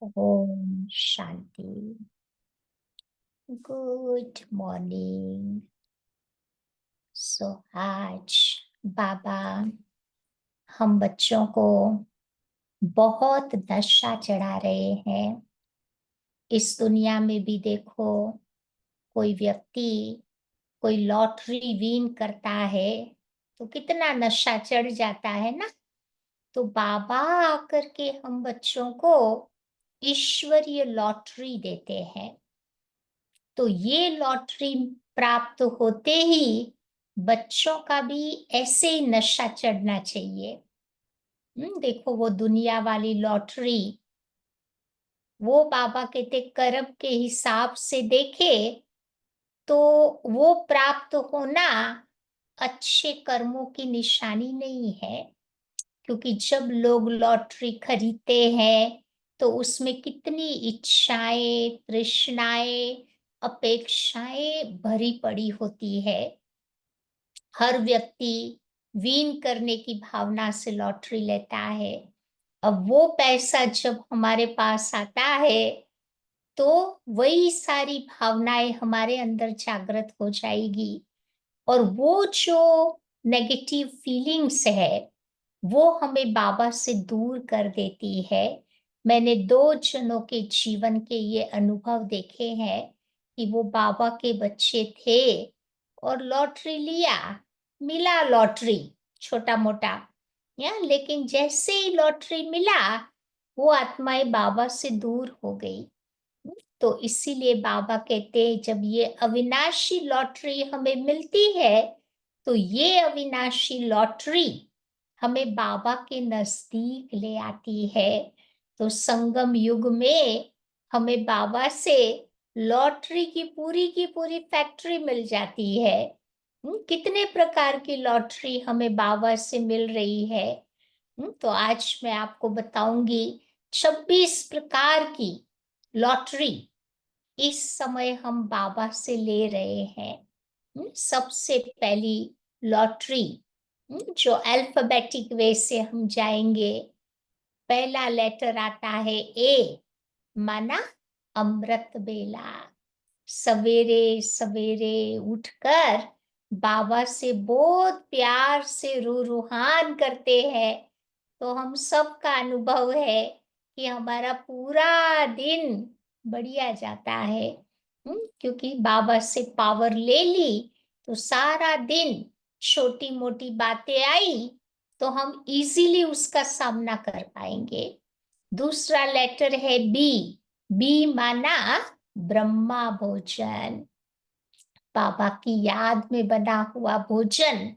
Om Shanti. Good morning. सो आज बाबा हम बच्चों को बहुत नशा चढ़ा रहे हैं। इस दुनिया में भी देखो, कोई व्यक्ति कोई लॉटरी विन करता है तो कितना नशा चढ़ जाता है ना। तो बाबा आकर के हम बच्चों को ईश्वरीय लॉटरी देते हैं। तो ये लॉटरी प्राप्त होते ही बच्चों का भी ऐसे ही नशा चढ़ना चाहिए। देखो वो दुनिया वाली लॉटरी, वो बाबा कहते कर्म के हिसाब से देखे तो वो प्राप्त होना अच्छे कर्मों की निशानी नहीं है। क्योंकि जब लोग लॉटरी खरीदते हैं तो उसमें कितनी इच्छाएं, तृष्णाएं, अपेक्षाएं भरी पड़ी होती है। हर व्यक्ति विन करने की भावना से लॉटरी लेता है। अब वो पैसा जब हमारे पास आता है तो वही सारी भावनाएं हमारे अंदर जागृत हो जाएगी। और वो जो नेगेटिव फीलिंग्स है वो हमें बाबा से दूर कर देती है। मैंने 2 जनों के जीवन के ये अनुभव देखे हैं कि वो बाबा के बच्चे थे और लॉटरी लिया, मिला लॉटरी छोटा मोटा या, लेकिन जैसे ही लॉटरी मिला वो आत्माएं बाबा से दूर हो गई। तो इसीलिए बाबा कहते हैं जब ये अविनाशी लॉटरी हमें मिलती है तो ये अविनाशी लॉटरी हमें बाबा के नजदीक ले आती है। तो संगम युग में हमें बाबा से लॉटरी की पूरी फैक्ट्री मिल जाती है। कितने प्रकार की लॉटरी हमें बाबा से मिल रही है। तो आज मैं आपको बताऊंगी 26 प्रकार की लॉटरी इस समय हम बाबा से ले रहे हैं। सबसे पहली लॉटरी, जो अल्फाबेटिक वे से हम जाएंगे। पहला लेटर आता है ए, माना अमृत बेला। सवेरे सवेरे उठकर बाबा से बहुत प्यार से रूहान करते हैं तो हम सबका अनुभव है कि हमारा पूरा दिन बढ़िया जाता है। क्योंकि बाबा से पावर ले ली तो सारा दिन छोटी मोटी बातें आई तो हम इजीली उसका सामना कर पाएंगे। दूसरा लेटर है बी, बी माना ब्रह्मा भोजन। बाबा की याद में बना हुआ भोजन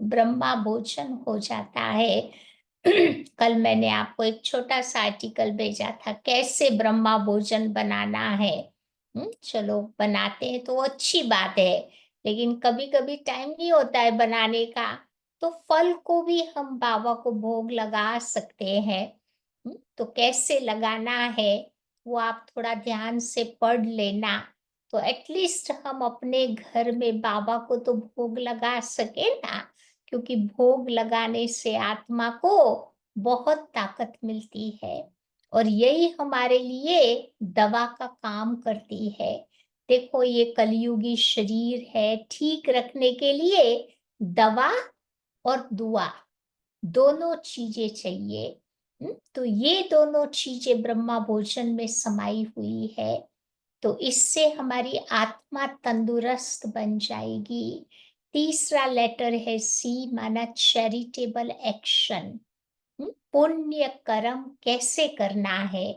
ब्रह्मा भोजन हो जाता है। कल मैंने आपको एक छोटा सा आर्टिकल भेजा था कैसे ब्रह्मा भोजन बनाना है। चलो बनाते हैं तो अच्छी बात है, लेकिन कभी कभी टाइम नहीं होता है बनाने का। तो फल को भी हम बाबा को भोग लगा सकते हैं। तो कैसे लगाना है वो आप थोड़ा ध्यान से पढ़ लेना। तो एटलीस्ट हम अपने घर में बाबा को तो भोग लगा सके ना। क्योंकि भोग लगाने से आत्मा को बहुत ताकत मिलती है और यही हमारे लिए दवा का काम करती है। देखो ये कलयुगी शरीर है, ठीक रखने के लिए दवा और दुआ दोनों चीजें चाहिए। तो ये दोनों चीजें ब्रह्मा भोजन में समाई हुई है। तो इससे हमारी आत्मा तंदुरुस्त बन जाएगी। तीसरा लेटर है सी, माना चैरिटेबल एक्शन। पुण्य कर्म कैसे करना है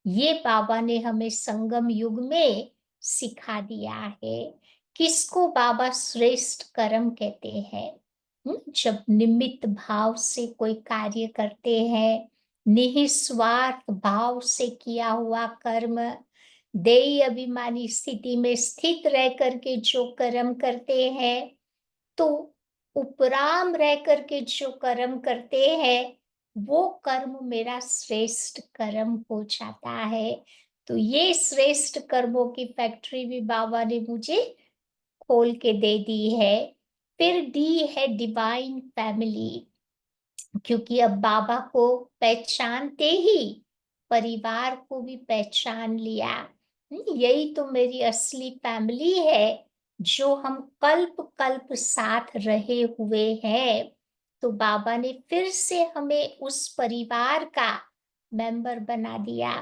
ये बाबा ने हमें संगम युग में सिखा दिया है। किसको बाबा श्रेष्ठ कर्म कहते हैं? जब निमित्त भाव से कोई कार्य करते हैं, निस्वार्थ भाव से किया हुआ कर्म, देही अभिमानी स्थिति में स्थित रह करके जो कर्म करते हैं, तो उपराम रह करके जो कर्म करते हैं वो कर्म मेरा श्रेष्ठ कर्म हो जाता है। तो ये श्रेष्ठ कर्मों की फैक्ट्री भी बाबा ने मुझे खोल के दे दी है। फिर डी है डिवाइन फैमिली। क्योंकि अब बाबा को पहचानते ही परिवार को भी पहचान लिया। यही तो मेरी असली फैमिली है, जो हम कल्प कल्प साथ रहे हुए हैं। तो बाबा ने फिर से हमें उस परिवार का मेंबर बना दिया।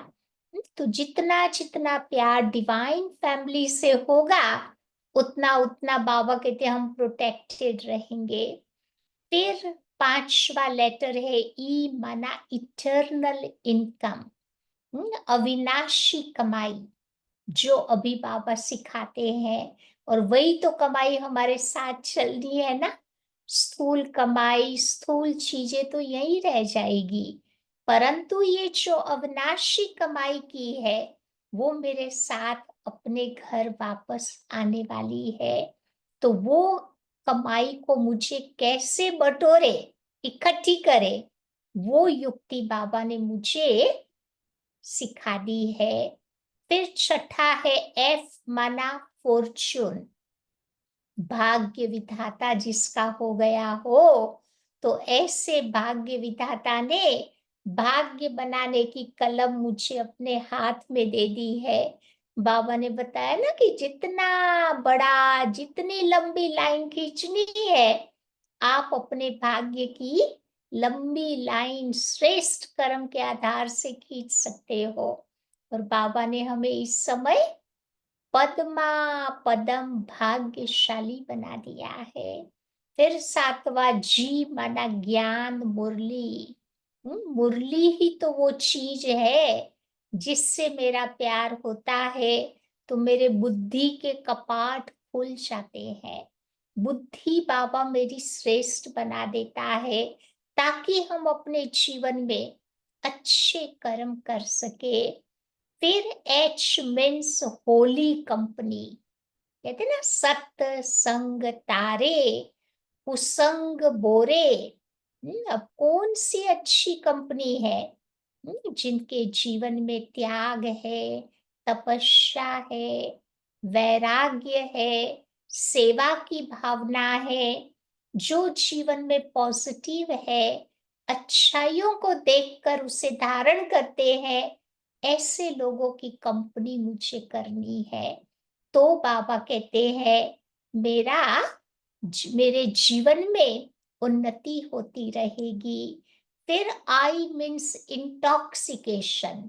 तो जितना जितना प्यार डिवाइन फैमिली से होगा, उतना उतना बाबा कहते हैं हम प्रोटेक्टेड रहेंगे। फिर पांचवा लेटर है ई, माना इटर्नल इनकम, अविनाशी कमाई, जो अभी बाबा सिखाते हैं। और वही तो कमाई हमारे साथ चलनी है ना। स्थूल कमाई, स्थूल चीजें तो यही रह जाएगी, परंतु ये जो अविनाशी कमाई की है, वो मेरे साथ अपने घर वापस आने वाली है। तो वो कमाई को मुझे कैसे बटोरे, इकट्ठी करे, वो युक्ति बाबा ने मुझे सिखा दी है। फिर छठा है एफ, माना फॉर्चून, भाग्य विधाता जिसका हो गया हो। तो ऐसे भाग्य विधाता ने भाग्य बनाने की कलम मुझे अपने हाथ में दे दी है। बाबा ने बताया ना कि जितना बड़ा, जितनी लंबी लाइन खींचनी है, आप अपने भाग्य की लंबी लाइन श्रेष्ठ कर्म के आधार से खींच सकते हो। और बाबा ने हमें इस समय पद्मा पदम भाग्यशाली बना दिया है। फिर सातवां जी, माना ज्ञान मुरली। मुरली ही तो वो चीज है जिससे मेरा प्यार होता है, तो मेरे बुद्धि के कपाट खुल जाते हैं। बुद्धि बाबा मेरी श्रेष्ठ बना देता है, ताकि हम अपने जीवन में अच्छे कर्म कर सके। फिर एच मीन्स होली कंपनी, कहते ना सत संग तारे, कुसंग बोरे। अब कौन सी अच्छी कंपनी है, जिनके जीवन में त्याग है, तपस्या है, वैराग्य है, सेवा की भावना है, जो जीवन में पॉजिटिव है, अच्छाइयों को देखकर उसे धारण करते हैं। ऐसे लोगों की कंपनी मुझे करनी है। तो बाबा कहते हैं मेरा मेरे जीवन में उन्नति होती रहेगी। फिर आई मीन्स इंटॉक्सिकेशन,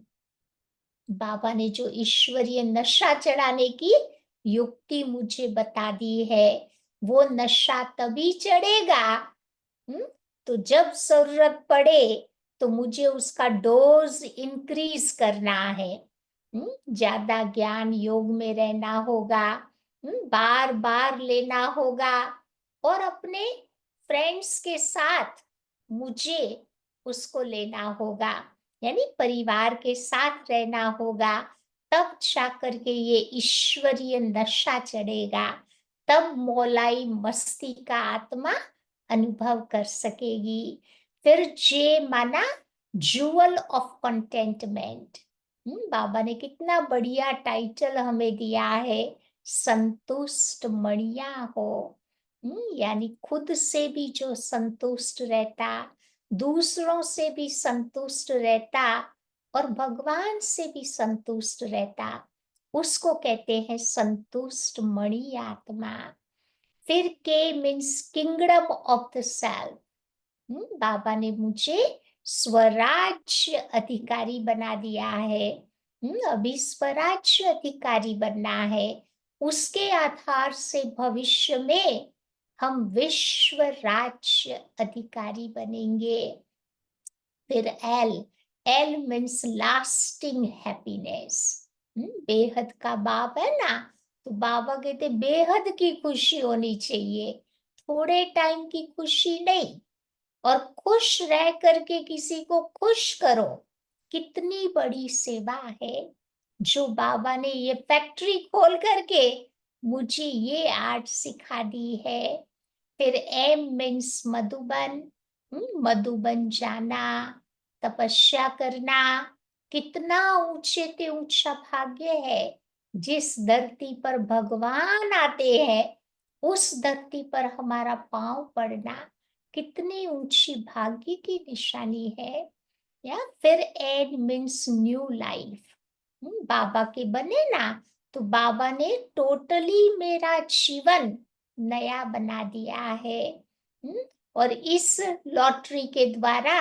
बाबा ने जो ईश्वरीय नशा चढ़ाने की युक्ति मुझे बता दी है, वो नशा तभी चढ़ेगा, हम्म, तो जब जरूरत पड़े तो मुझे उसका डोज इंक्रीज करना है। ज्यादा ज्ञान योग में रहना होगा, बार बार लेना होगा, और अपने फ्रेंड्स के साथ मुझे उसको लेना होगा, यानी परिवार के साथ रहना होगा। तब जाकर के ये ईश्वरीय नशा चढ़ेगा, तब मौलाई मस्ती का आत्मा अनुभव कर सकेगी। फिर जे, माना जूअल ऑफ कंटेंटमेंट। बाबा ने कितना बढ़िया टाइटल हमें दिया है, संतुष्ट मणिया हो। यानी खुद से भी जो संतुष्ट रहता, दूसरों से भी संतुष्ट रहता, और भगवान से भी संतुष्ट रहता, उसको कहते हैं संतुष्ट मणि आत्मा। फिर के means kingdom of the self. बाबा ने मुझे स्वराज्य अधिकारी बना दिया है। अभी स्वराज्य अधिकारी बनना है, उसके आधार से भविष्य में हम विश्व राज्य अधिकारी बनेंगे। फिर L, L means lasting happiness. बेहद का बाप है ना, तो बाबा कहते बेहद की खुशी होनी चाहिए, थोड़े टाइम की खुशी नहीं। और खुश रह करके किसी को खुश करो, कितनी बड़ी सेवा है जो बाबा ने ये फैक्ट्री खोल करके मुझे ये आर्ट सिखा दी है। फिर एम मीन्स मधुबन, मधुबन जाना, तपस्या करना। कितना ऊंचे से ऊंचा भाग्य है, जिस धरती पर भगवान आते हैं, उस धरती पर हमारा पांव पड़ना कितनी ऊंची भाग्य की निशानी है। या फिर एड मीन्स न्यू लाइफ। बाबा के बने ना, तो बाबा ने टोटली मेरा जीवन नया बना दिया है। हम्म, और इस लॉटरी के द्वारा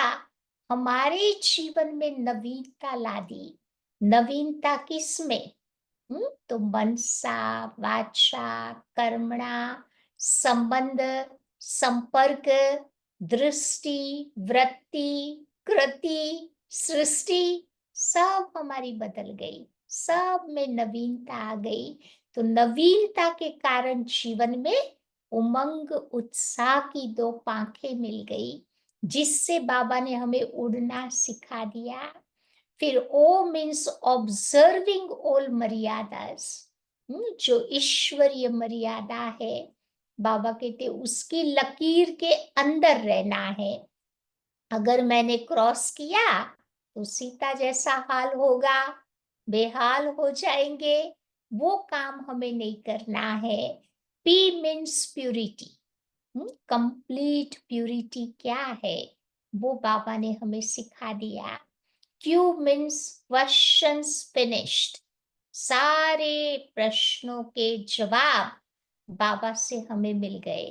हमारे जीवन में नवीनता ला दी। नवीनता किसमें? तो मनसा, वाचा, कर्मणा, संबंध, संपर्क, दृष्टि, वृत्ति, कृति, सृष्टि, सब हमारी बदल गई, सब में नवीनता आ गई। तो नवीनता के कारण जीवन में उमंग, उत्साह की दो पांखें मिल गई, जिससे बाबा ने हमें उड़ना सिखा दिया। फिर ओ मीन्स ऑब्जर्विंग ऑल मर्यादास, जो ईश्वरीय मर्यादा है, बाबा कहते उसकी लकीर के अंदर रहना है। अगर मैंने क्रॉस किया तो सीता जैसा हाल होगा, बेहाल हो जाएंगे, वो काम हमें नहीं करना है। P means purity, complete purity क्या है, वो बाबा ने हमें सिखा दिया। क्यू मीन्स क्वेश्चंस फिनिश्ड, सारे प्रश्नों के जवाब बाबा से हमें मिल गए,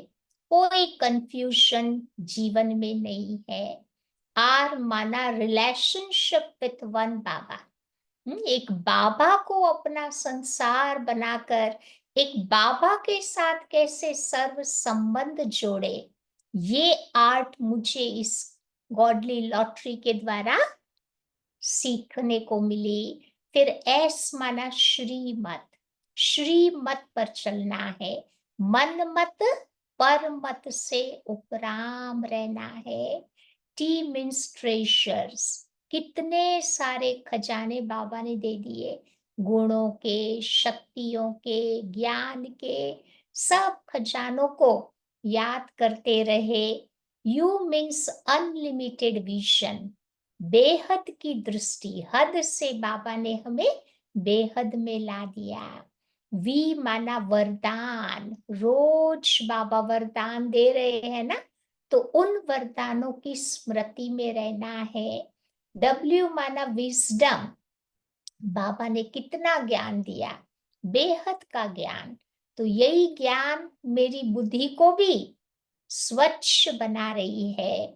कोई कंफ्यूजन जीवन में नहीं है। आर माना रिलेशनशिप विथ वन बाबा। एक बाबा को अपना संसार बनाकर एक बाबा के साथ कैसे सर्व संबंध जोड़े, ये आर्ट मुझे इस गॉडली लॉटरी के द्वारा सीखने को मिली। फिर एस माना श्रीमत, श्रीमत पर चलना है, मन मत पर मत से उपराम रहना है। टी मीन्स ट्रेजर्स, कितने सारे खजाने बाबा ने दे दिए, गुणों के, शक्तियों के, ज्ञान के, सब खजानों को याद करते रहे। यू मीन्स अनलिमिटेड विजन, बेहद की दृष्टि, हद से बाबा ने हमें बेहद में ला दिया। वी माना वरदान, रोज बाबा वरदान दे रहे हैं ना, तो उन वरदानों की स्मृति में रहना है। डब्ल्यू माना विजडम, बाबा ने कितना ज्ञान दिया, बेहद का ज्ञान, तो यही ज्ञान मेरी बुद्धि को भी स्वच्छ बना रही है।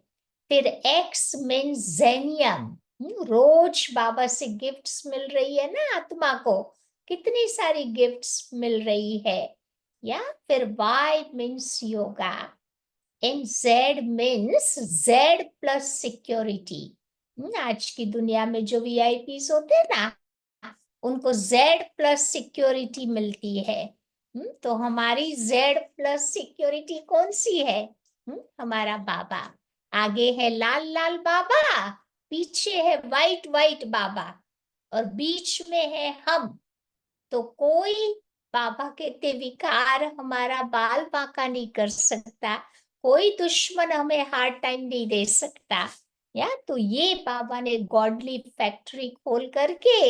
फिर एक्स मीन्स जेनियम, रोज बाबा से गिफ्ट्स मिल रही है ना आत्मा को, कितनी सारी गिफ्ट्स मिल रही है। या फिर Y means yoga, and Z means Z plus security. आज की दुनिया में जो वीआईपीस होते हैं ना, उनको जेड प्लस सिक्योरिटी मिलती है। तो हमारी जेड प्लस सिक्योरिटी कौन सी है? हमारा बाबा। आगे है लाल लाल बाबा, पीछे है वाइट वाइट बाबा, और बीच में है हम। तो कोई बाबा कहते विकार हमारा बाल बांका नहीं कर सकता, कोई दुश्मन हमें हार्ड टाइम नहीं दे सकता। या तो ये बाबा ने गॉडली फैक्ट्री खोल करके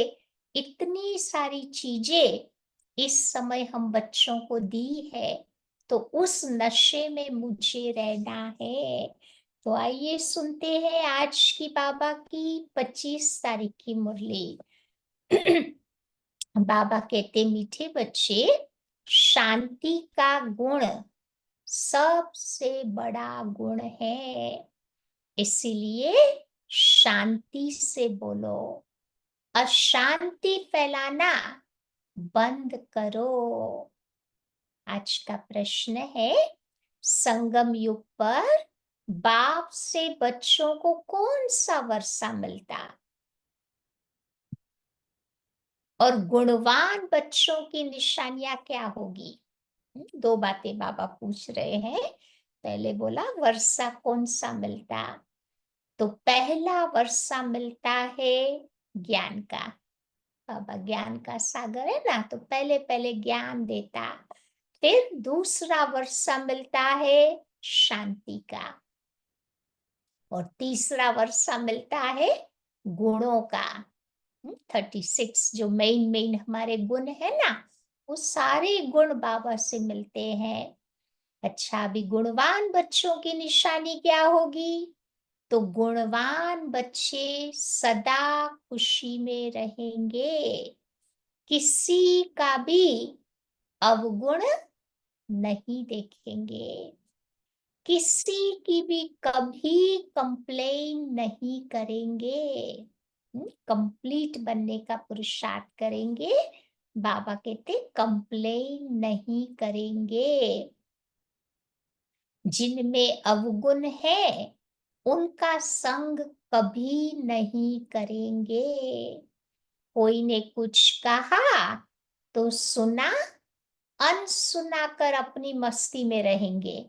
इतनी सारी चीजें इस समय हम बच्चों को दी है, तो उस नशे में मुझे रहना है। तो आइए सुनते हैं आज की बाबा की 25 तारीख की मुरली। बाबा कहते मीठे बच्चे, शांति का गुण सबसे बड़ा गुण है, इसीलिए शांति से बोलो, अशांति फैलाना बंद करो। आज का प्रश्न है, संगम युग पर बाप से बच्चों को कौन सा वर्षा मिलता, और गुणवान बच्चों की निशानियां क्या होगी? दो बातें बाबा पूछ रहे हैं। पहले बोला वर्षा कौन सा मिलता, तो पहला वर्षा मिलता है ज्ञान का। बाबा ज्ञान का सागर है ना, तो पहले पहले ज्ञान देता। फिर दूसरा वर्षा मिलता है शांति का, और तीसरा वर्षा मिलता है गुणों का। 36 जो मेन मेन हमारे गुण है ना, वो सारे गुण बाबा से मिलते हैं। अच्छा, अभी गुणवान बच्चों की निशानी क्या होगी? तो गुणवान बच्चे सदा खुशी में रहेंगे, किसी का भी अवगुण नहीं देखेंगे, किसी की भी कभी कंप्लेन नहीं करेंगे, कंप्लीट बनने का पुरुषार्थ करेंगे। बाबा कहते कंप्लेन नहीं करेंगे। जिनमें अवगुण है उनका संग कभी नहीं करेंगे। कोई ने कुछ कहा तो सुना, अनसुना कर अपनी मस्ती में रहेंगे।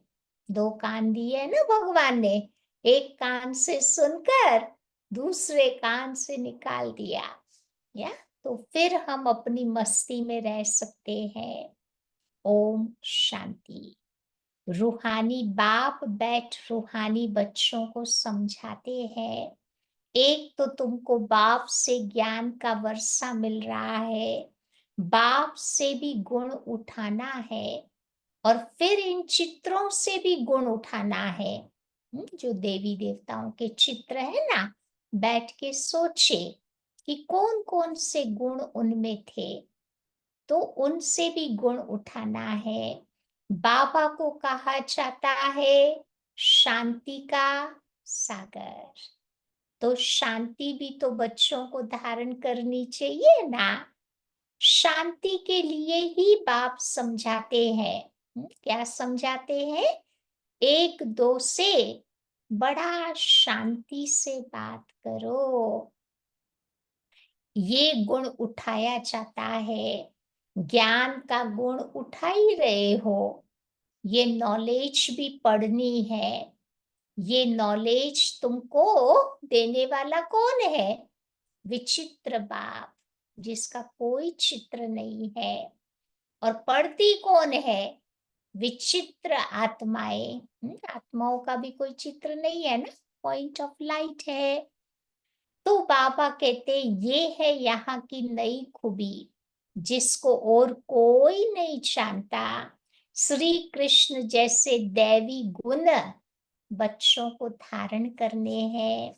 दो कान दिए है ना भगवान ने, एक कान से सुनकर दूसरे कान से निकाल दिया, या तो फिर हम अपनी मस्ती में रह सकते हैं। ओम शांति। रूहानी बाप बैठ रूहानी बच्चों को समझाते हैं। एक तो तुमको बाप से ज्ञान का वर्षा मिल रहा है, बाप से भी गुण उठाना है, और फिर इन चित्रों से भी गुण उठाना है। जो देवी देवताओं के चित्र है ना, बैठ के सोचे कि कौन कौन से गुण उनमें थे, तो उनसे भी गुण उठाना है। बाबा को कहा जाता है शांति का सागर, तो शांति भी तो बच्चों को धारण करनी चाहिए ना। शांति के लिए ही बाप समझाते हैं। क्या समझाते हैं? एक दो से बड़ा शांति से बात करो। ये गुण उठाया जाता है। ज्ञान का गुण उठा ही रहे हो, ये नॉलेज भी पढ़नी है। ये नॉलेज तुमको देने वाला कौन है? विचित्र बाप, जिसका कोई चित्र नहीं है। और पढ़ती कौन है? विचित्र आत्माएं। आत्माओं का भी कोई चित्र नहीं है ना, पॉइंट ऑफ लाइट है। तो बाबा कहते ये है यहाँ की नई खूबी, जिसको और कोई नहीं जानता। श्री कृष्ण जैसे दैवी गुण बच्चों को धारण करने हैं।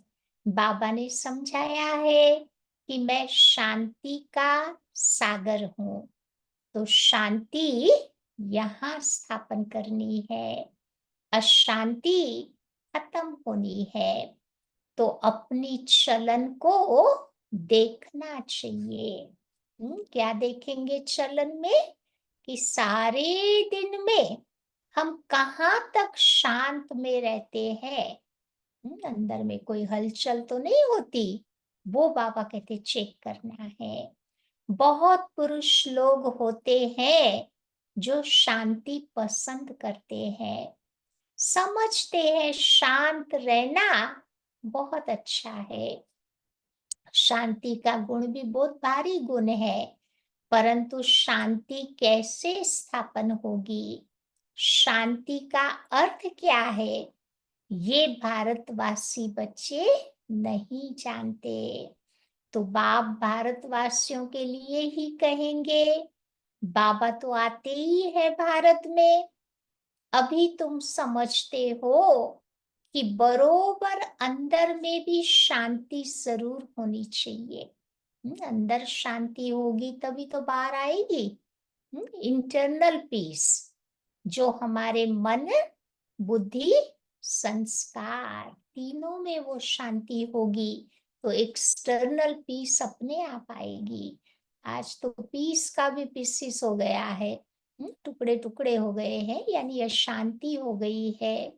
बाबा ने समझाया है कि मैं शांति का सागर हूँ, तो शांति यहाँ स्थापन करनी है, अशांति खत्म होनी है। तो अपनी चलन को देखना चाहिए। क्या देखेंगे चलन में? कि सारे दिन में हम कहाँ तक शांत में रहते हैं। अंदर में कोई हलचल तो नहीं होती, वो बाबा कहते चेक करना है। बहुत पुरुष लोग होते हैं जो शांति पसंद करते हैं, समझते हैं शांत रहना बहुत अच्छा है। शांति का गुण भी बहुत भारी गुण है, परंतु शांति कैसे स्थापन होगी, शांति का अर्थ क्या है, ये भारतवासी बच्चे नहीं जानते। तो बाप भारतवासियों के लिए ही कहेंगे। बाबा तो आते ही है भारत में। अभी तुम समझते हो कि बरोबर अंदर में भी शांति जरूर होनी चाहिए। अंदर शांति होगी तभी तो बाहर आएगी। इंटरनल पीस, जो हमारे मन, बुद्धि, संस्कार तीनों में वो शांति होगी, तो एक्सटर्नल पीस अपने आप आएगी। आज तो पीस का भी पीसीस हो गया है, टुकड़े टुकड़े हो गए हैं, यानी अशांति हो गई है।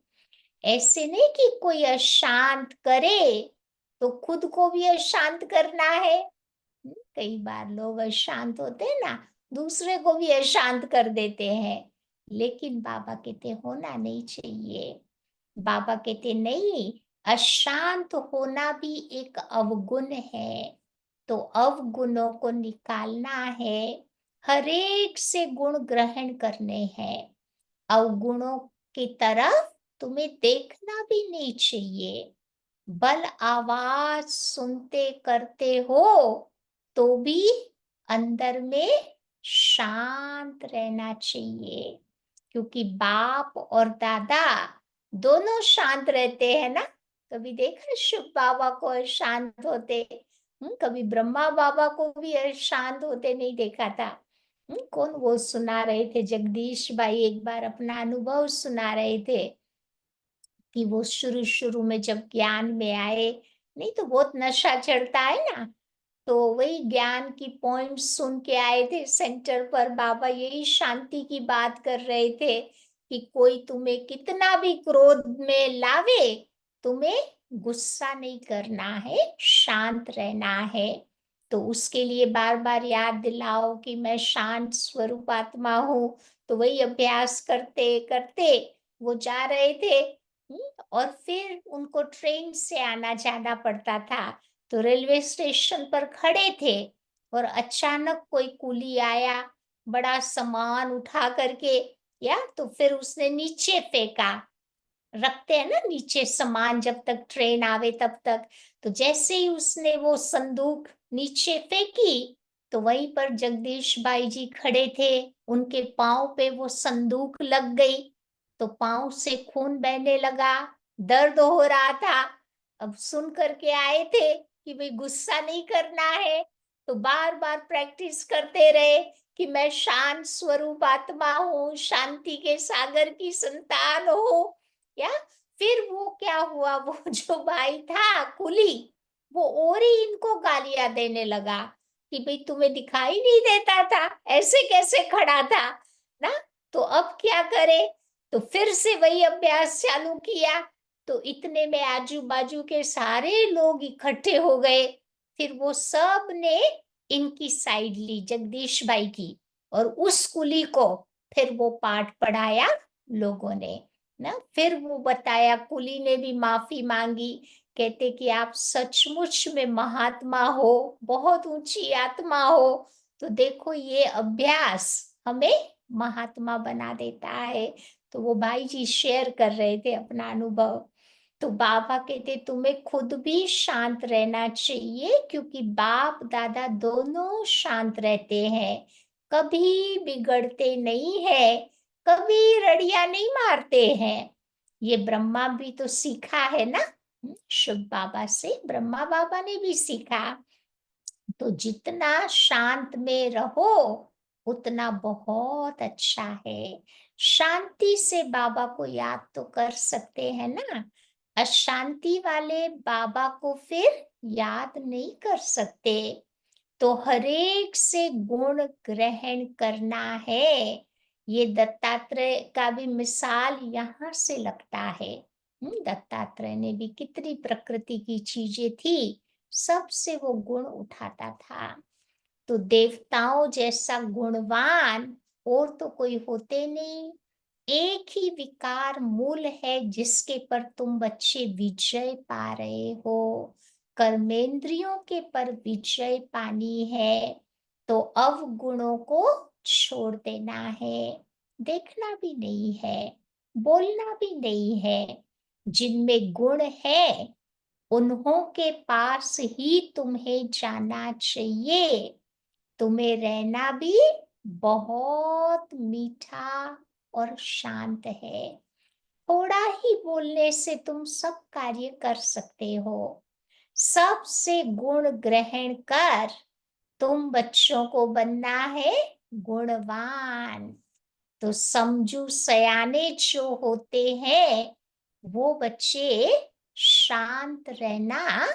ऐसे नहीं कि कोई अशांत करे तो खुद को भी अशांत करना है। कई बार लोग अशांत होते हैं ना, दूसरे को भी अशांत कर देते हैं, लेकिन बाबा कहते होना नहीं चाहिए। बाबा कहते नहीं, अशांत होना भी एक अवगुण है, तो अवगुणों को निकालना है, हरेक से गुण ग्रहण करने हैं। अवगुणों की तरफ तुम्हें देखना भी नहीं चाहिए। बल आवाज सुनते करते हो तो भी अंदर में शांत रहना चाहिए, क्योंकि बाप और दादा दोनों शांत रहते हैं ना। कभी देखा शिव बाबा को अशांत होते? कभी ब्रह्मा बाबा को भी अशांत होते नहीं देखा था। कौन वो सुना रहे थे, जगदीश भाई एक बार अपना अनुभव सुना रहे थे कि वो शुरू-शुरू में जब ज्ञान में आए, नहीं तो बहुत नशा चढ़ता है ना, तो वही ज्ञान की पॉइंट सुन के आए थे सेंटर पर। बाबा यही शांति की बात कर रहे थे कि कोई तुम्हें कितना भी क्रोध में लावे, तुम्हें गुस्सा नहीं करना है, शांत रहना है। तो उसके लिए बार बार याद दिलाओ कि मैं शांत स्वरूप आत्मा हूँ। तो वही अभ्यास करते करते वो जा रहे थे। और फिर उनको ट्रेन से आना जाना पड़ता था, तो रेलवे स्टेशन पर खड़े थे और अचानक कोई कुली आया, बड़ा सामान उठा करके, या तो फिर उसने नीचे फेंका। रखते हैं ना नीचे सामान जब तक ट्रेन आवे तब तक। तो जैसे ही उसने वो संदूक नीचे फेंकी, तो वहीं पर जगदीश भाई जी खड़े थे, उनके पाँव पे वो संदूक लग गई, तो पाँव से खून बहने लगा, दर्द हो रहा था। अब सुन करके आए थे कि भाई गुस्सा नहीं करना है, तो बार बार प्रैक्टिस करते रहे कि मैं शांत स्वरूप आत्मा हूँ, शांति के सागर की संतान हूँ। या फिर वो क्या हुआ, वो जो भाई था कुली, वो और ही इनको गालियां देने लगा कि भाई तुम्हें दिखाई नहीं देता था, ऐसे कैसे खड़ा था ना। तो अब क्या करे, तो फिर से वही अभ्यास चालू किया। तो इतने में आजू बाजू के सारे लोग इकट्ठे हो गए। फिर वो सब ने इनकी साइड ली, जगदीश भाई की, और उस कुली को फिर वो पाठ पढ़ाया लोगों ने ना। फिर वो बताया, कुली ने भी माफी मांगी, कहते कि आप सचमुच में महात्मा हो, बहुत ऊंची आत्मा हो। तो देखो ये अभ्यास हमें महात्मा बना देता है। तो वो भाई जी शेयर कर रहे थे अपना अनुभव। तो बाबा कहते तुम्हें खुद भी शांत रहना चाहिए, क्योंकि बाप दादा दोनों शांत रहते हैं, कभी बिगड़ते नहीं है, कभी रड़िया नहीं मारते हैं। ये ब्रह्मा भी तो सीखा है ना, शिव बाबा से ब्रह्मा बाबा ने भी सीखा। तो जितना शांत में रहो उतना बहुत अच्छा है। शांति से बाबा को याद तो कर सकते हैं ना, अशांति वाले बाबा को फिर याद नहीं कर सकते। तो हरेक से गुण ग्रहण करना है। ये दत्तात्रेय का भी मिसाल यहाँ से लगता है। दत्तात्रेय ने भी कितनी प्रकृति की चीजें थी, सबसे वो गुण उठाता था। तो देवताओं जैसा गुणवान और तो कोई होते नहीं। एक ही विकार मूल है जिसके पर तुम बच्चे विजय पा रहे हो। कर्मेंद्रियों के पर विजय पानी है, तो अवगुणों को छोड़ देना है, देखना भी नहीं है, बोलना भी नहीं है। जिनमें गुण है उन्हों के पास ही तुम्हें जाना चाहिए। तुम्हें रहना भी बहुत मीठा और शांत है। थोड़ा ही बोलने से तुम सब कार्य कर सकते हो। सबसे गुण ग्रहण कर, तुम बच्चों को बनना है गुणवान। तो समझू सयाने जो होते हैं वो बच्चे शांत रहना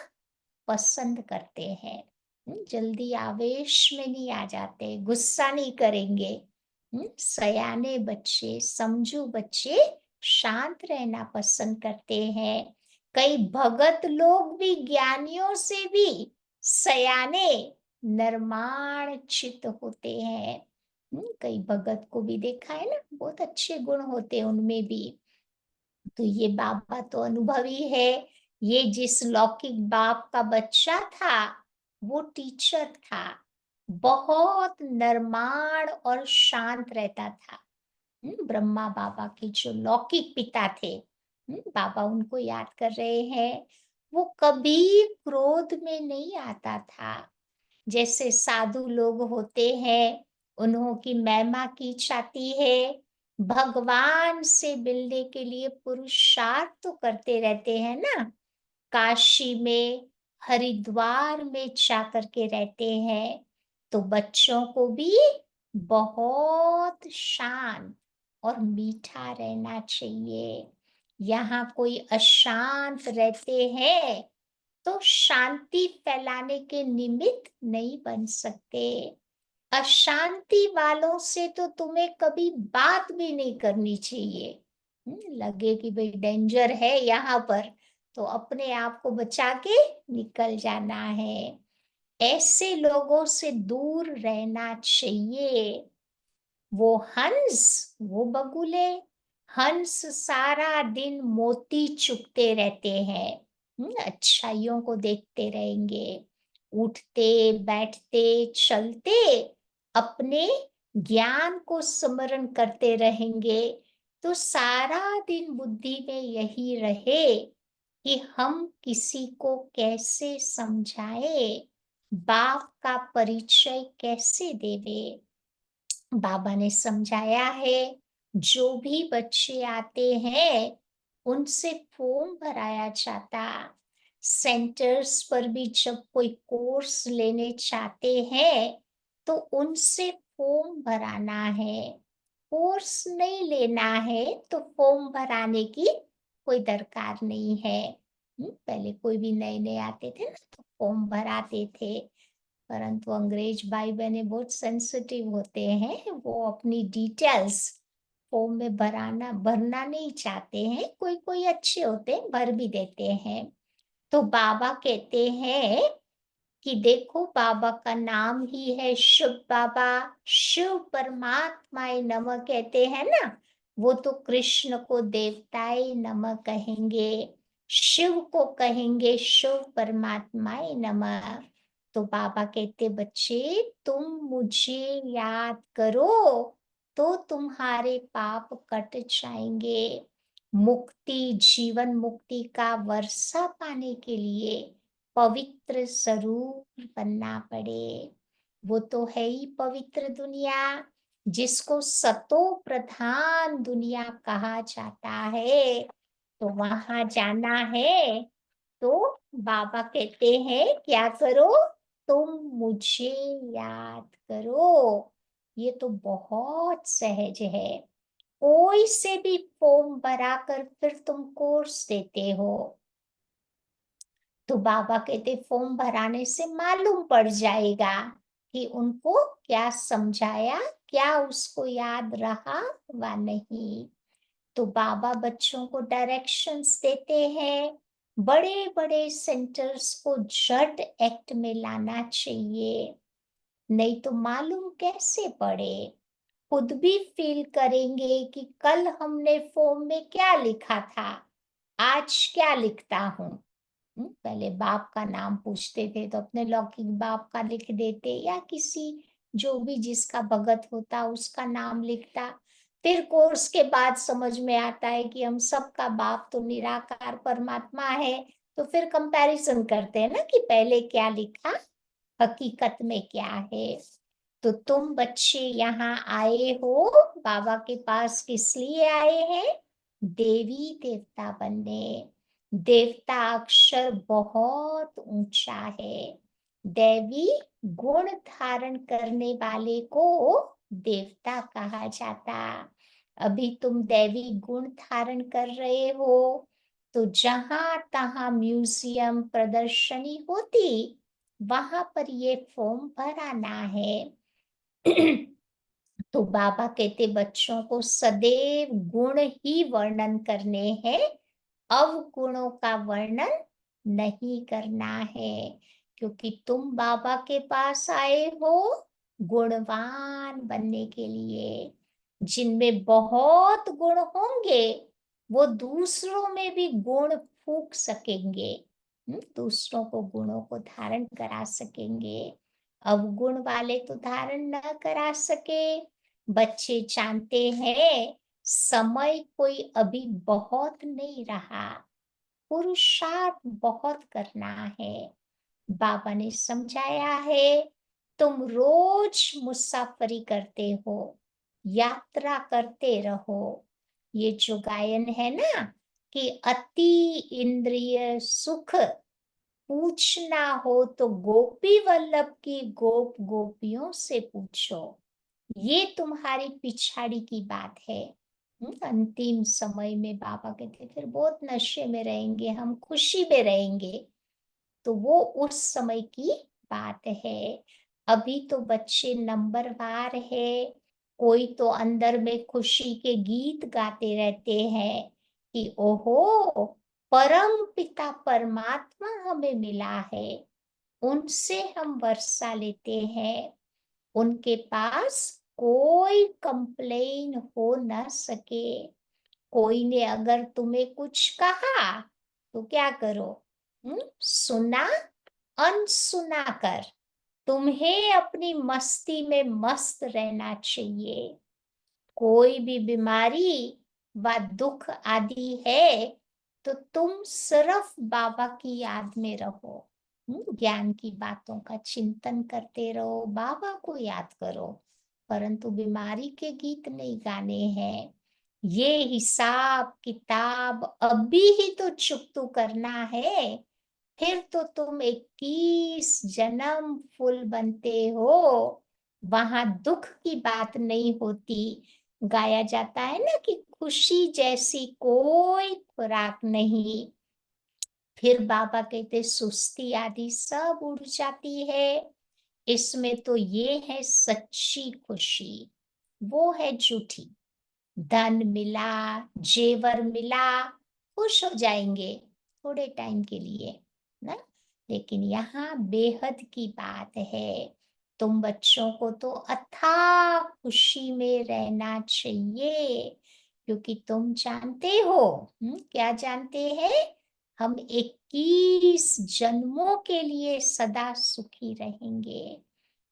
पसंद करते हैं। जल्दी आवेश में नहीं आ जाते, गुस्सा नहीं करेंगे। सयाने बच्चे, समझू बच्चे शांत रहना पसंद करते हैं। कई भगत लोग भी ज्ञानियों से भी सयाने निर्माण चित्त होते हैं। कई भगत को भी देखा है ना, बहुत अच्छे गुण होते हैं उनमें भी। तो ये बाबा तो अनुभवी है। ये जिस लौकिक बाप का बच्चा था वो टीचर था, बहुत निर्माण और शांत रहता था। ब्रह्मा बाबा के जो लौकिक पिता थे, बाबा उनको याद कर रहे हैं, वो कभी क्रोध में नहीं आता था। जैसे साधु लोग होते हैं, उन्हों की महिमा की जाती है, भगवान से मिलने के लिए पुरुषार्थ तो करते रहते हैं ना। काशी में, हरिद्वार में जाकर के रहते हैं, तो बच्चों को भी बहुत शांत और मीठा रहना चाहिए। यहाँ कोई अशांत रहते हैं, तो शांति फैलाने के निमित्त नहीं बन सकते। अशांति वालों से तो तुम्हें कभी बात भी नहीं करनी चाहिए। लगे कि भाई डेंजर है यहाँ पर, तो अपने आप को बचा के निकल जाना है। ऐसे लोगों से दूर रहना चाहिए। वो हंस, वो बगुले, हंस सारा दिन मोती चुगते रहते हैं। अच्छाइयों को देखते रहेंगे, उठते बैठते चलते अपने ज्ञान को स्मरण करते रहेंगे। तो सारा दिन बुद्धि में यही रहे कि हम किसी को कैसे समझाए, बाप का परिचय कैसे देवे। बाबा ने समझाया है, जो भी बच्चे आते हैं उनसे फॉर्म भराया जाता। सेंटर्स पर भी जब कोई कोर्स लेने चाहते हैं तो उनसे फॉर्म भराना है। कोर्स नहीं लेना है तो फॉर्म भराने की कोई दरकार नहीं है। पहले कोई भी नए नए आते थे ना, तो फॉर्म भराते थे, परंतु अंग्रेज भाई बहनें बहुत सेंसिटिव होते हैं, वो अपनी डिटेल्स फॉर्म में भरना नहीं चाहते हैं। कोई कोई अच्छे होते हैं, भर भी देते हैं। तो बाबा कहते हैं कि देखो, बाबा का नाम ही है शिव बाबा, शिव परमात्माए नमः कहते हैं ना। वो तो कृष्ण को देवताए नमः कहेंगे, शिव को कहेंगे शिव परमात्माए नमः। तो बाबा कहते, बच्चे तुम मुझे याद करो तो तुम्हारे पाप कट जाएंगे। मुक्ति, जीवन मुक्ति का वर्षा पाने के लिए पवित्र जरूर बनना पड़े। वो तो है ही पवित्र दुनिया, जिसको सतो प्रधान दुनिया कहा जाता है। तो वहां जाना है तो बाबा कहते हैं क्या करो, तुम मुझे याद करो। ये तो बहुत सहज है। कोई से भी फॉर्म भरा कर फिर तुम कोर्स देते हो, तो बाबा कहते फॉर्म भराने से मालूम पड़ जाएगा कि उनको क्या समझाया, क्या उसको याद रहा व नहीं। तो बाबा बच्चों को डायरेक्शंस देते हैं। बड़े बड़े सेंटर्स को झट एक्ट में लाना चाहिए, नहीं तो मालूम कैसे पड़े। खुद भी फील करेंगे कि कल हमने फॉर्म में क्या लिखा था, आज क्या लिखता हूँ। पहले बाप का नाम पूछते थे तो अपने लौकिक बाप का लिख देते, या किसी जो भी जिसका भगत होता उसका नाम लिखता। फिर कोर्स के बाद समझ में आता है कि हम सबका बाप तो निराकार परमात्मा है। तो फिर कंपैरिजन करते हैं ना कि पहले क्या लिखा, हकीकत में क्या है। तो तुम बच्चे यहाँ आए हो, बाबा के पास किस लिए आए हैं? देवी देवता बनने। देवता अक्षर बहुत ऊंचा है। दैवी गुण धारण करने वाले को देवता कहा जाता। अभी तुम दैवी गुण धारण कर रहे हो, तो जहां तहां म्यूजियम प्रदर्शनी होती, वहां पर ये फॉर्म भराना है। तो बाबा कहते बच्चों को सदैव गुण ही वर्णन करने हैं, अवगुणों का वर्णन नहीं करना है। क्योंकि तुम बाबा के पास आए हो गुणवान बनने के लिए। जिनमें बहुत गुण होंगे वो दूसरों में भी गुण फूंक सकेंगे। दूसरों को गुणों को धारण करा सकेंगे। अवगुण वाले तो धारण न करा सके। बच्चे जानते हैं समय कोई अभी बहुत नहीं रहा, पुरुषार्थ बहुत करना है। बाबा ने समझाया है, तुम रोज मुसाफरी करते हो, यात्रा करते रहो। ये जो गायन है ना, कि अति इंद्रिय सुख पूछना हो तो गोपी वल्लभ की गोप गोपियों से पूछो। ये तुम्हारी पिछाड़ी की बात है। अंतिम समय में बाबा कहते फिर बहुत नशे में रहेंगे, हम खुशी में रहेंगे। तो वो उस समय की बात है। अभी तो बच्चे नंबरवार है। कोई तो अंदर में खुशी के गीत गाते रहते हैं कि ओहो, परम पिता परमात्मा हमें मिला है। उनसे हम वर्षा लेते हैं। उनके पास कोई कंप्लेन हो न सके। कोई ने अगर तुम्हें कुछ कहा तो क्या करो? सुना अनसुना कर। तुम्हें अपनी मस्ती में मस्त रहना चाहिए। कोई भी बीमारी व दुख आदि है तो तुम सिर्फ बाबा की याद में रहो। ज्ञान की बातों का चिंतन करते रहो, बाबा को याद करो, परंतु बीमारी के गीत नहीं गाने हैं। ये हिसाब किताब अभी ही तो चुकतू करना है। फिर तो तुम 21 जन्म फूल बनते हो। वहां दुख की बात नहीं होती। गाया जाता है ना कि खुशी जैसी कोई खुराक नहीं। फिर बाबा कहते सुस्ती आदि सब उड़ जाती है। इसमें तो ये है सच्ची खुशी, वो है झूठी। धन मिला, जेवर मिला, खुश हो जाएंगे थोड़े टाइम के लिए ना। लेकिन यहाँ बेहद की बात है। तुम बच्चों को तो अथाह खुशी में रहना चाहिए, क्योंकि तुम जानते हो। क्या जानते हैं? हम 21 जन्मों के लिए सदा सुखी रहेंगे।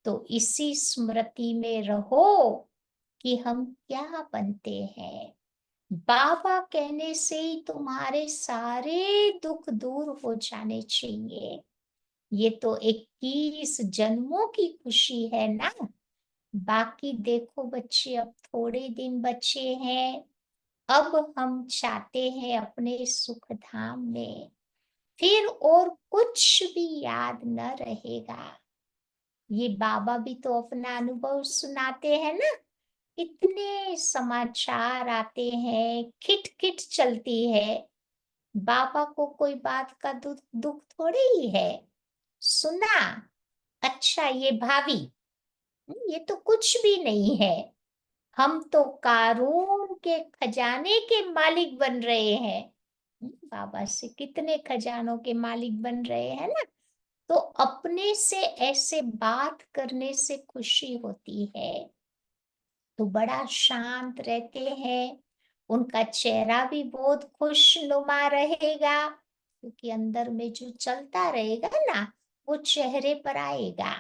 तो इसी स्मृति में रहो कि हम क्या बनते हैं। बाबा कहने से ही तुम्हारे सारे दुख दूर हो जाने चाहिए। ये तो 21 जन्मों की खुशी है ना। बाकी देखो बच्चे, अब थोड़े दिन बचे हैं। अब हम चाहते हैं अपने सुख धाम में। फिर और कुछ भी याद न रहेगा। ये बाबा भी तो अपना अनुभव सुनाते हैं ना। इतने समाचार आते हैं, खिट खिट चलती है। बाबा को कोई बात का दुख दुख थोड़े ही है। सुना, अच्छा ये भावी, ये तो कुछ भी नहीं है। हम तो कारून के खजाने के मालिक बन रहे हैं। बाबा से कितने खजानों के मालिक बन रहे हैं ना। तो अपने से ऐसे बात करने से खुशी होती है। तो बड़ा शांत रहते हैं। उनका चेहरा भी बहुत खुशनुमा रहेगा, क्योंकि अंदर में जो चलता रहेगा ना वो चेहरे पर आएगा।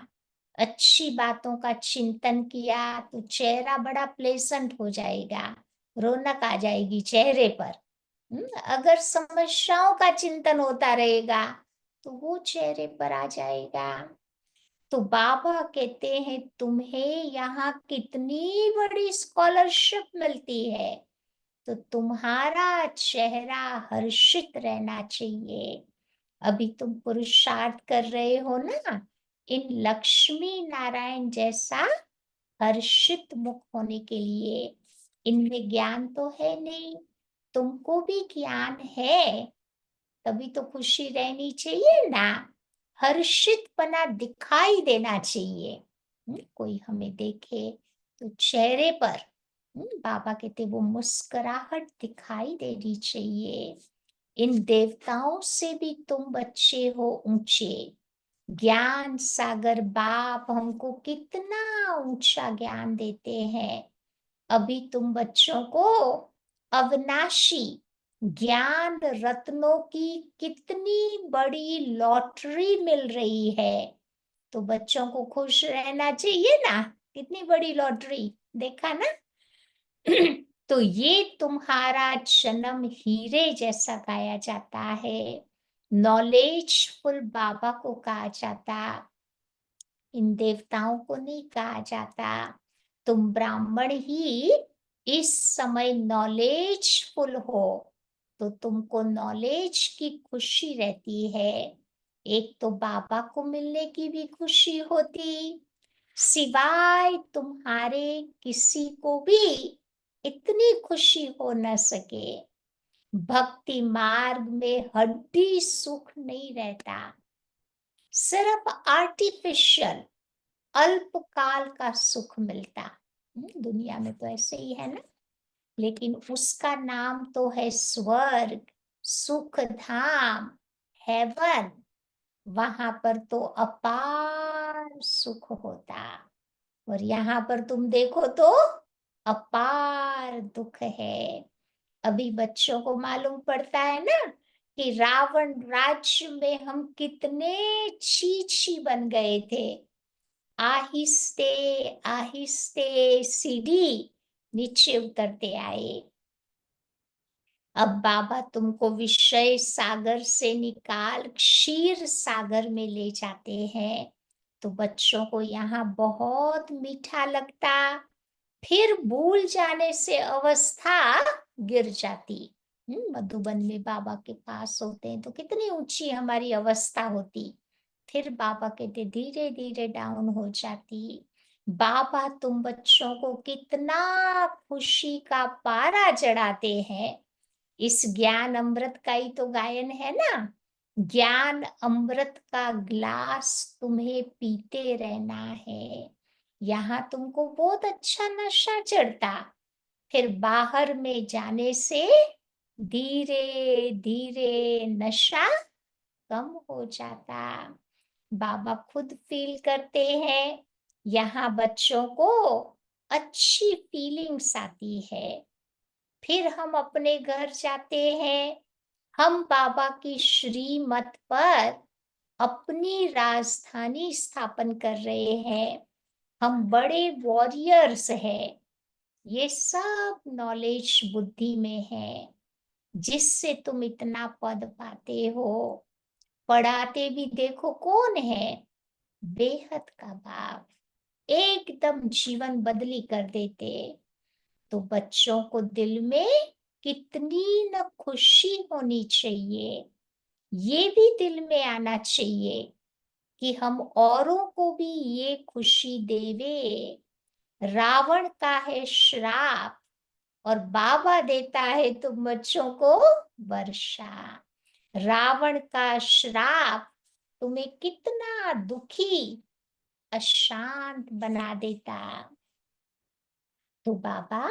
अच्छी बातों का चिंतन किया तो चेहरा बड़ा प्लेजेंट हो जाएगा, रौनक आ जाएगी चेहरे पर। अगर समस्याओं का चिंतन होता रहेगा तो वो चेहरे पर आ जाएगा। तो बाबा कहते हैं तुम्हें यहाँ कितनी बड़ी स्कॉलरशिप मिलती है, तो तुम्हारा चेहरा हर्षित रहना चाहिए। अभी तुम पुरुषार्थ कर रहे हो ना, इन लक्ष्मी नारायण जैसा हर्षित मुख होने के लिए। इनमें ज्ञान तो है नहीं, तुमको भी ज्ञान है, तभी तो खुशी रहनी चाहिए ना। हर्षितपना दिखाई देना चाहिए। कोई हमें देखे तो चेहरे पर बाबा कहते वो मुस्कुराहट दिखाई देनी चाहिए। इन देवताओं से भी तुम बच्चे हो ऊंचे। ज्ञान सागर बाप हमको कितना ऊंचा ज्ञान देते हैं। अभी तुम बच्चों को अविनाशी ज्ञान रत्नों की कितनी बड़ी लॉटरी मिल रही है। तो बच्चों को खुश रहना चाहिए ना। कितनी बड़ी लॉटरी, देखा ना। तो ये तुम्हारा जन्म हीरे जैसा गाया जाता है। नॉलेजफुल बाबा को कहा जाता, इन देवताओं को नहीं कहा जाता। तुम ब्राह्मण ही इस समय नॉलेजफुल हो। तो तुमको नॉलेज की खुशी रहती है। एक तो बाबा को मिलने की भी खुशी होती, सिवाय तुम्हारे किसी को भी इतनी खुशी हो न सके। भक्ति मार्ग में हड्डी सुख नहीं रहता, सिर्फ आर्टिफिशियल अल्पकाल का सुख मिलता। दुनिया में तो ऐसे ही है ना, लेकिन उसका नाम तो है स्वर्ग, सुख धाम, हेवन। वहां पर तो अपार सुख होता, और यहाँ पर तुम देखो तो अपार दुख है। अभी बच्चों को मालूम पड़ता है ना कि रावण राज्य में हम कितने छी बन गए थे। आहिस्ते आहिस्ते सीढ़ी नीचे उतरते आए। अब बाबा तुमको विषय सागर से निकाल क्षीर सागर में ले जाते हैं, तो बच्चों को यहाँ बहुत मीठा लगता, फिर भूल जाने से अवस्था गिर जाती। मधुबन में बाबा के पास होते हैं तो कितनी ऊंची हमारी अवस्था होती, फिर बाबा कहते धीरे धीरे डाउन हो जाती। बाबा तुम बच्चों को कितना खुशी का पारा चढ़ाते हैं। इस ज्ञान अमृत का ही तो गायन है ना, ज्ञान अमृत का ग्लास तुम्हें पीते रहना है। यहाँ तुमको बहुत अच्छा नशा चढ़ता, फिर बाहर में जाने से धीरे धीरे नशा कम हो जाता। बाबा खुद फील करते हैं, यहाँ बच्चों को अच्छी फीलिंग्स आती है। फिर हम अपने घर जाते हैं, हम बाबा की श्रीमत पर अपनी राजधानी स्थापन कर रहे हैं। हम बड़े वॉरियर्स हैं। ये सब नॉलेज बुद्धि में है, जिससे तुम इतना पद पाते हो। पढ़ाते भी देखो कौन है, बेहद का बाप, एकदम जीवन बदली कर देते। तो बच्चों को दिल में कितनी न खुशी होनी चाहिए, ये भी दिल में आना चाहिए कि हम औरों को भी ये खुशी देवे। रावण का है श्राप और बाबा देता है तुम बच्चों को वर्षा। रावण का श्राप तुम्हें कितना दुखी अशांत बना देता। तो बाबा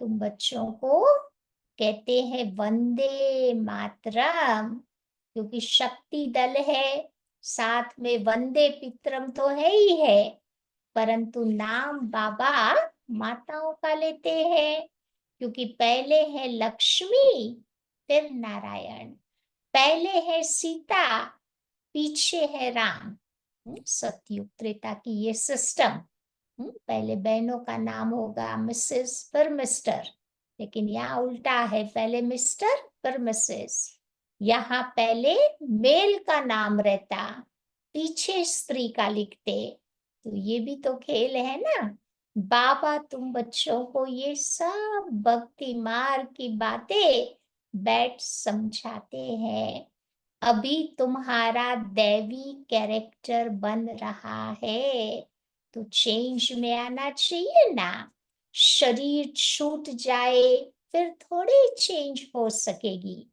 तुम बच्चों को कहते हैं वंदे मातरम, क्योंकि शक्ति दल है, साथ में वंदे पितरम तो है ही है, परंतु नाम बाबा माताओं का लेते हैं, क्योंकि पहले है लक्ष्मी फिर नारायण, पहले है सीता पीछे है राम। सतयुग त्रेता की ये सिस्टम। पहले बहनों का नाम होगा मिसेस फिर मिस्टर, लेकिन यहाँ उल्टा है, पहले मिस्टर फिर मिसेस। यहाँ पहले मेल का नाम रहता, पीछे स्त्री का लिखते। तो ये भी तो खेल है ना। बाबा तुम बच्चों को ये सब भक्ति मार्ग की बातें बैठ समझाते हैं। अभी तुम्हारा दैवी कैरेक्टर बन रहा है, तो चेंज में आना चाहिए ना। शरीर छूट जाए फिर थोड़ी चेंज हो सकेगी।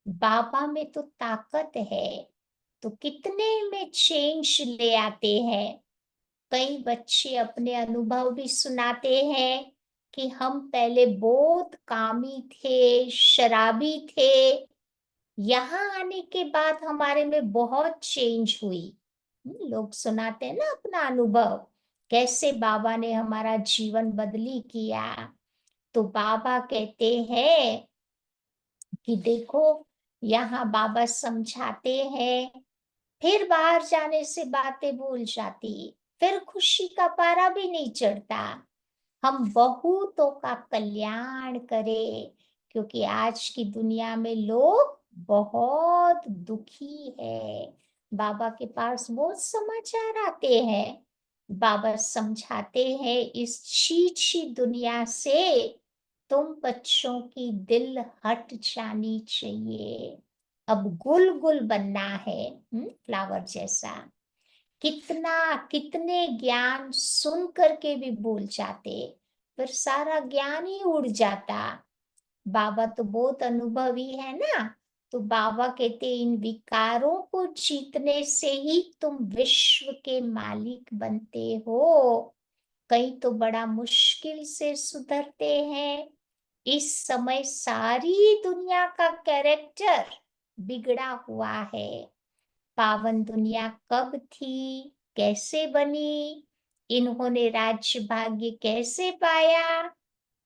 बाबा में तो ताकत है, तो कितने में चेंज ले आते हैं। कई बच्चे अपने अनुभव भी सुनाते हैं कि हम पहले बहुत कामी थे, शराबी थे, यहाँ आने के बाद हमारे में बहुत चेंज हुई। लोग सुनाते हैं ना अपना अनुभव, कैसे बाबा ने हमारा जीवन बदली किया। तो बाबा कहते हैं कि देखो, यहाँ बाबा समझाते हैं, फिर बाहर जाने से बातें भूल जाती, फिर खुशी का पारा भी नहीं चढ़ता। हम बहुतों का कल्याण करें, क्योंकि आज की दुनिया में लोग बहुत दुखी है। बाबा के पास बहुत समाचार आते हैं, बाबा समझाते हैं इस छी छी दुनिया से तुम बच्चों की दिल हट जानी चाहिए। अब गुल गुल बनना है, फ्लावर जैसा। कितने ज्ञान सुन करके भी भूल जाते, फिर सारा ज्ञान ही उड़ जाता। बाबा तो बहुत अनुभवी है ना, तो बाबा कहते इन विकारों को जीतने से ही तुम विश्व के मालिक बनते हो। कई तो बड़ा मुश्किल से सुधरते हैं। इस समय सारी दुनिया का कैरेक्टर बिगड़ा हुआ है। पावन दुनिया कब थी, कैसे बनी, इन्होंने राज्य भाग्य कैसे पाया,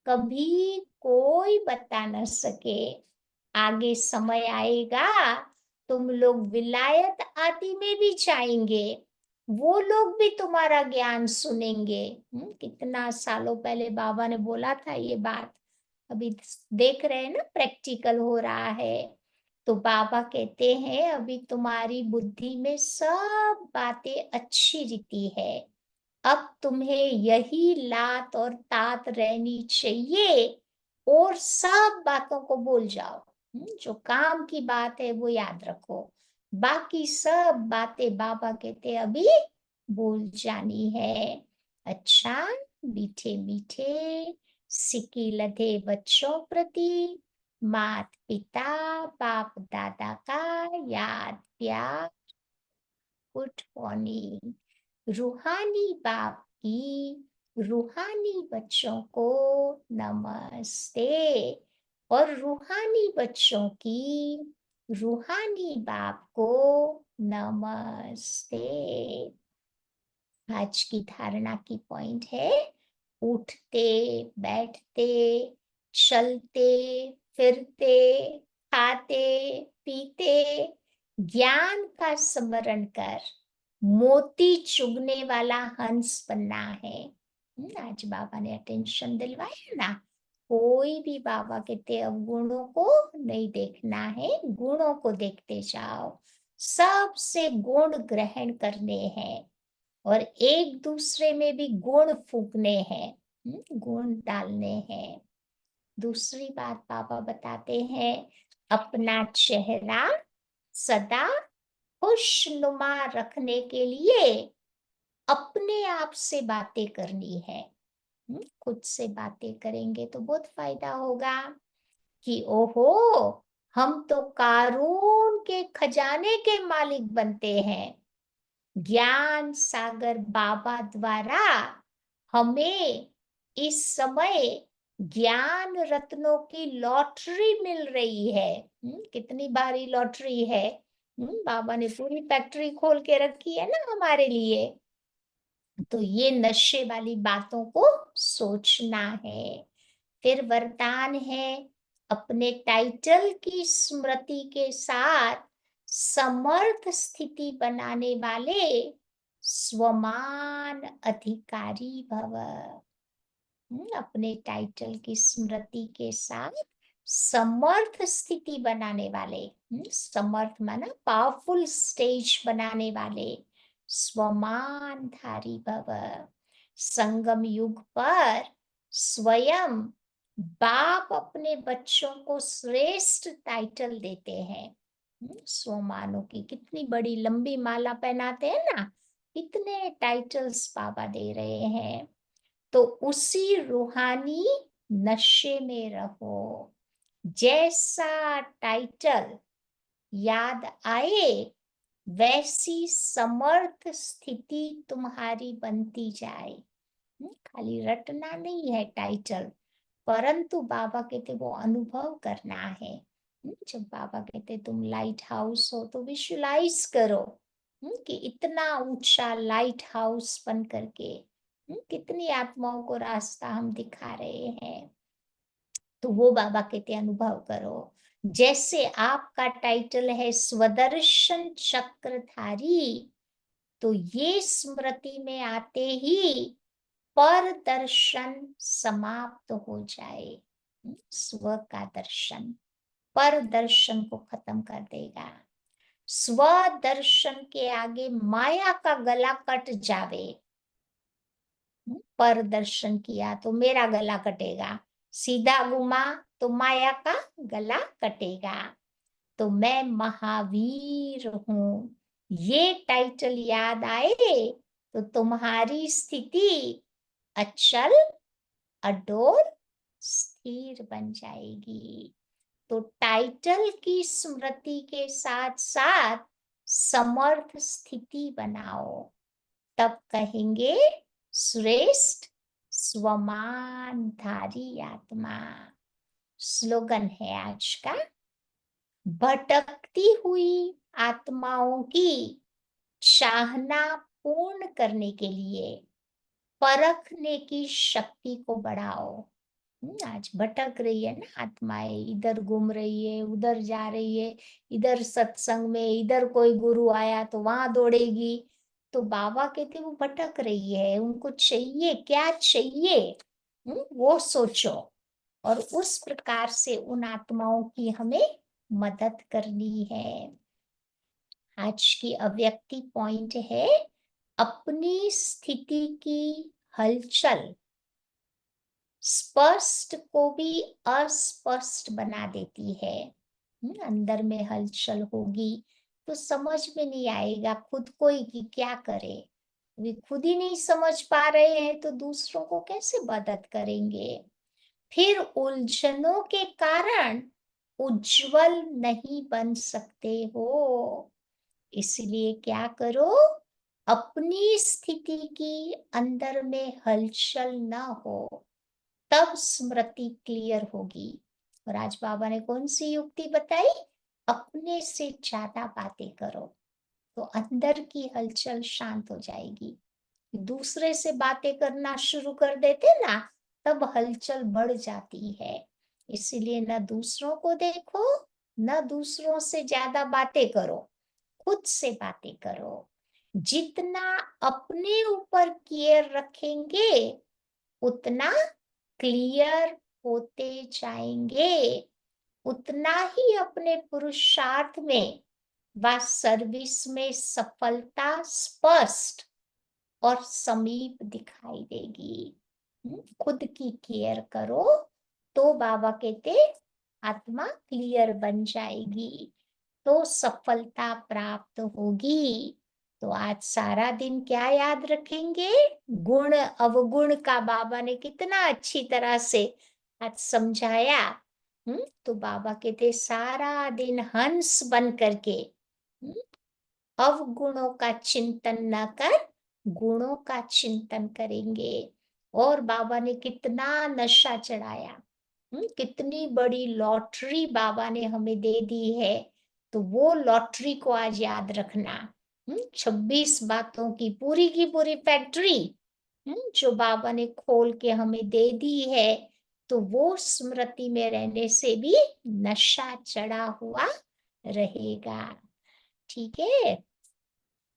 कभी कोई बता न सके। आगे समय आएगा, तुम लोग विलायत आदि में भी जाएंगे, वो लोग भी तुम्हारा ज्ञान सुनेंगे। कितना सालों पहले बाबा ने बोला था ये बात, अभी देख रहे हैं ना, प्रैक्टिकल हो रहा है। तो बाबा कहते हैं अभी तुम्हारी बुद्धि में सब बातें अच्छी रीति है, अब तुम्हें यही लात और तात रहनी चाहिए, और सब बातों को भूल जाओ। जो काम की बात है वो याद रखो, बाकी सब बातें बाबा कहते अभी भूल जानी है। अच्छा, मीठे मीठे सिक्की लधे बच्चों प्रति मात पिता बाप दादा का याद प्यार, गुड मॉर्निंग। रूहानी बाप की रूहानी बच्चों को नमस्ते, और रूहानी बच्चों की रूहानी बाप को नमस्ते। आज की धारणा की पॉइंट है, उठते बैठते चलते फिरते खाते पीते ज्ञान का स्मरण कर मोती चुगने वाला हंस बनना है। आज बाबा ने अटेंशन दिलवाया ना, कोई भी बाबा कहते अवगुणों को नहीं देखना है, गुणों को देखते जाओ। सबसे गुण ग्रहण करने हैं, और एक दूसरे में भी गुण फूकने हैं, गुण डालने हैं। दूसरी बात पापा बताते हैं, अपना चेहरा सदा खुशनुमा रखने के लिए अपने आप से बातें करनी है। खुद से बातें करेंगे तो बहुत फायदा होगा कि ओहो, हम तो कारून के खजाने के मालिक बनते हैं। ज्ञान सागर बाबा द्वारा हमें इस समय ज्ञान रत्नों की लॉटरी मिल रही है। कितनी भारी लॉटरी है। बाबा ने पूरी फैक्ट्री खोल के रखी है ना हमारे लिए। तो ये नशे वाली बातों को सोचना है। फिर वरदान है, अपने टाइटल की स्मृति के साथ समर्थ स्थिति बनाने वाले स्वमान अधिकारी भव। अपने टाइटल की स्मृति के साथ समर्थ स्थिति बनाने वाले, समर्थ माना पावरफुल स्टेज बनाने वाले स्वमानधारी भव। संगम युग पर स्वयं बाप अपने बच्चों को श्रेष्ठ टाइटल देते हैं। स्वमानों की कितनी बड़ी लंबी माला पहनाते हैं ना, कितने टाइटल्स बाबा दे रहे हैं। तो उसी रूहानी नशे में रहो। जैसा टाइटल याद आए वैसी समर्थ स्थिति तुम्हारी बनती जाए। खाली रटना नहीं है टाइटल, परंतु बाबा कहते वो अनुभव करना है। जब बाबा कहते तुम लाइट हाउस हो तो विजुलाइज करो कि इतना ऊंचा लाइट हाउस बन करके कितनी आत्माओं को रास्ता हम दिखा रहे हैं। तो वो बाबा कहते अनुभव करो। जैसे आपका टाइटल है स्वदर्शन चक्रधारी, तो ये स्मृति में आते ही पर दर्शन समाप्त हो जाए। स्व का दर्शन पर दर्शन को खत्म कर देगा। स्व दर्शन के आगे माया का गला कट जावे। पर दर्शन किया तो मेरा गला कटेगा, सीधा घुमा तो माया का गला कटेगा। तो मैं महावीर हूँ, ये टाइटल याद आए तो तुम्हारी स्थिति अचल, अडोल, स्थिर बन जाएगी। तो टाइटल की स्मृति के साथ साथ समर्थ स्थिति बनाओ, तब कहेंगे श्रेष्ठ स्वमानधारी आत्मा। स्लोगन है आज का, भटकती हुई आत्माओं की चाहना पूर्ण करने के लिए परखने की शक्ति को बढ़ाओ। आज भटक रही है ना आत्माएं, इधर घूम रही है, उधर जा रही है, इधर सत्संग में, इधर कोई गुरु आया तो वहां दौड़ेगी। तो बाबा कहते वो भटक रही है, उनको चाहिए क्या चाहिए, वो सोचो। और उस प्रकार से उन आत्माओं की हमें मदद करनी है। आज की अव्यक्ति पॉइंट है, अपनी स्थिति की हलचल स्पष्ट को भी अस्पष्ट बना देती है। अंदर में हलचल होगी तो समझ में नहीं आएगा खुद को ही कि क्या करे। वे खुद ही नहीं समझ पा रहे हैं तो दूसरों को कैसे मदद करेंगे। फिर उलझनों के कारण उज्जवल नहीं बन सकते हो। इसलिए क्या करो, अपनी स्थिति की अंदर में हलचल ना हो, तब स्मृति क्लियर होगी। और आज बाबा ने कौन सी युक्ति बताई, अपने से ज्यादा बातें करो तो अंदर की हलचल शांत हो जाएगी। दूसरे से बातें करना शुरू कर देते ना, तब हलचल बढ़ जाती है। इसीलिए न दूसरों को देखो, न दूसरों से ज्यादा बातें करो, खुद से बातें करो। जितना अपने ऊपर केयर रखेंगे उतना क्लियर होते जाएंगे, उतना ही अपने पुरुषार्थ में व सर्विस में सफलता स्पष्ट और समीप दिखाई देगी। खुद की केयर करो तो बाबा कहते आत्मा क्लियर बन जाएगी, तो सफलता प्राप्त होगी। तो आज सारा दिन क्या याद रखेंगे, गुण अवगुण का बाबा ने कितना अच्छी तरह से आज समझाया। तो बाबा कहते सारा दिन हंस बन करके अवगुणों का चिंतन न कर गुणों का चिंतन करेंगे। और बाबा ने कितना नशा चढ़ाया, कितनी बड़ी लॉटरी बाबा ने हमें दे दी है। तो वो लॉटरी को आज याद रखना। 26 बातों की पूरी फैक्ट्री जो बाबा ने खोल के हमें दे दी है, तो वो स्मृति में रहने से भी नशा चढ़ा हुआ रहेगा। ठीक है।